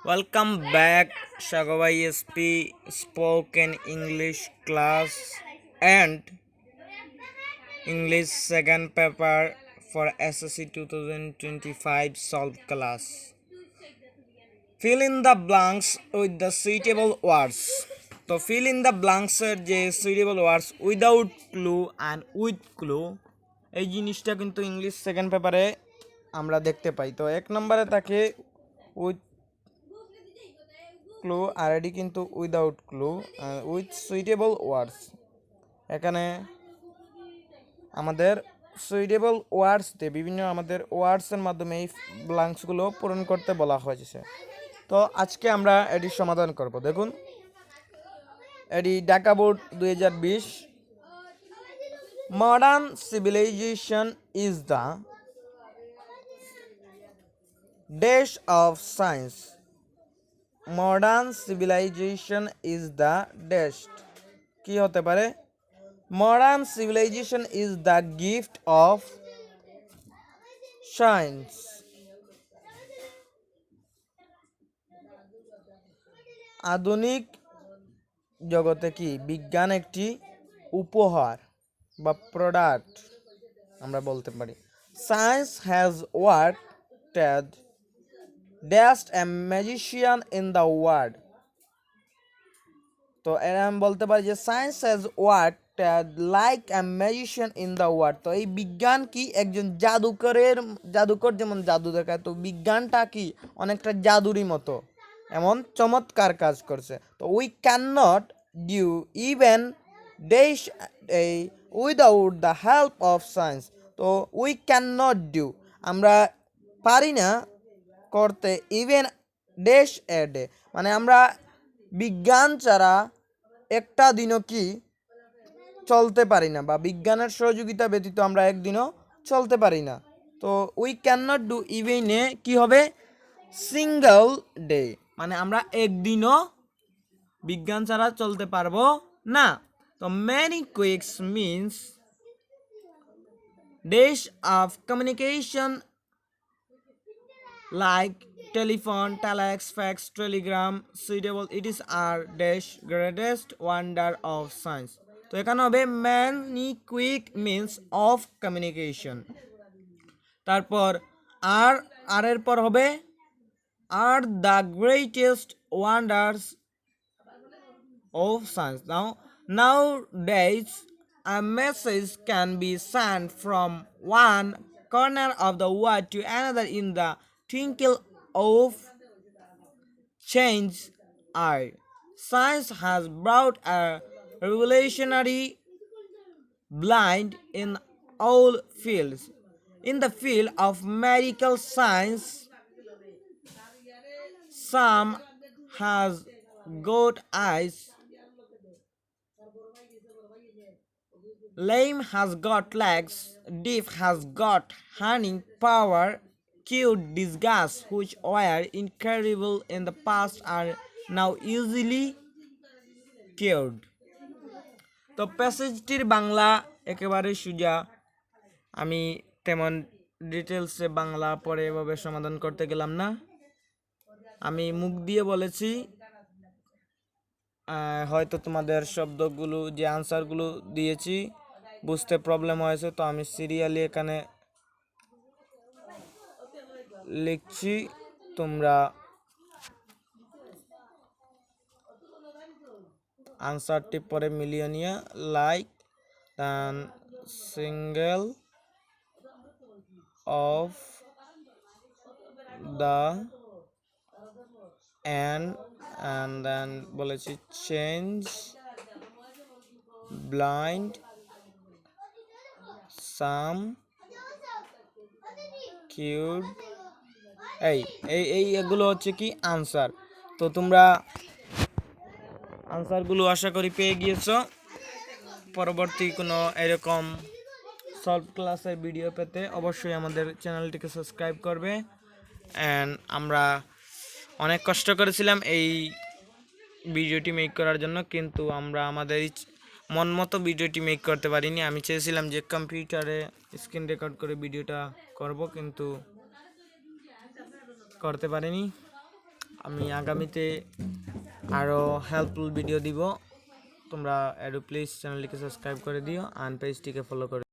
Welcome back, Shagawai SP Spoken English class and English second paper for SSC 2025 solve class. Fill in the blanks with the suitable words. তো fill in the blanks এর যে suitable words without clue and with clue এই জিনিসটা কিন্তু English second পেপারে আমরা দেখতে পাই। তো এক নম্বরে থাকে উইথ ক্লু আর এটি কিন্তু without clue with suitable words. এখানে আমাদের সুইটেবল ওয়ার্ডস দিয়ে বিভিন্ন আমাদের ওয়ার্ডসের মাধ্যমে এই ব্লাঙ্কসগুলো পূরণ করতে বলা হয়েছে। তো আজকে আমরা এটির সমাধান করব। দেখুন, এটি Dhaka board 2020। Modern civilization is the dash of science. Modern civilization is the dash. কি হতে পারে? Modern civilization is the gift of science. আধুনিক জগতে কি বিজ্ঞান একটি উপহার বা প্রোডাক্ট আমরা বলতে পারি। Science has worked just a magician in the world. তো এর আমি বলতে পারি যে science has worked like a magician in the world. তো এই বিজ্ঞান কি একজন জাদুকর যেমন জাদু দেখায়, তো বিজ্ঞানটা কি অনেকটা জাদুরই মতো, এমন চমৎকার কাজ করছে। তো we can not do even this without the help of science. তো উই ক্যান নট ডিউ আমরা পারি না করতে, ইভেন ডেশ এ ডে মানে আমরা বিজ্ঞান ছাড়া একটা দিনও কি চলতে পারি না, বা বিজ্ঞানের সহযোগিতা ব্যতীত আমরা একদিনও চলতে পারি না। তো we can not do even a কি হবে? সিঙ্গল ডে, মানে আমরা একদিনও বিজ্ঞান ছাড়া চলতে পারবো না। তো many quicks means dash of communication like telephone, telex, fax, telegram, suitable. It is our dash greatest wonder of science. তো এখানে হবে many quick means of communication। তারপর আর এর পর হবে are the greatest wonders of science. Nowadays a message can be sent from one corner of the world to another in the twinkle of change eye. Science has brought a revolutionary blind in all fields. In the field of medical science, some has got eyes, lame has got legs, deaf has got hearing power, cured disgust which were incurable in the past are now easily cured. তো প্যাসেজটির বাংলা একেবারে সোজা, আমি তেমন ডিটেলসে বাংলা পরে এভাবে সমাধান করতে গেলাম না, আমি মুখ দিয়ে বলেছি। হয়তো তোমাদের শব্দগুলো যে আনসারগুলো দিয়েছি বুঝতে প্রবলেম হয়েছে, তো আমি সিরিয়ালি এখানে লিখছি, তোমরা আনসারটি পরে মিলিয়ে নিয়ে like than single of the and then বলেছি চেঞ্জ ব্লাইন্ড সাম কিউড। এগুলো হচ্ছে কি আনসার। তো তোমরা আনসারগুলো আশা করি পেয়ে গিয়েছো। পরবর্তী কোনো এরকম সলভ ক্লাসের ভিডিও পেতে অবশ্যই আমাদের চ্যানেলটিকে সাবস্ক্রাইব করবে। অ্যান্ড আমরা অনেক কষ্ট করেছিলাম এই ভিডিওটি মেক করার জন্য, কিন্তু আমরা আমাদের মন মতো ভিডিওটি মেক করতে পারিনি। আমি চেয়েছিলাম যে কম্পিউটারে স্ক্রিন রেকর্ড করে ভিডিওটা করব, কিন্তু করতে পারিনি। আমি আগামীতে আরও হেল্পফুল ভিডিও দিব। তোমরা প্লিজ চ্যানেলটিকে সাবস্ক্রাইব করে দিও আর পেজটিকে ফলো করে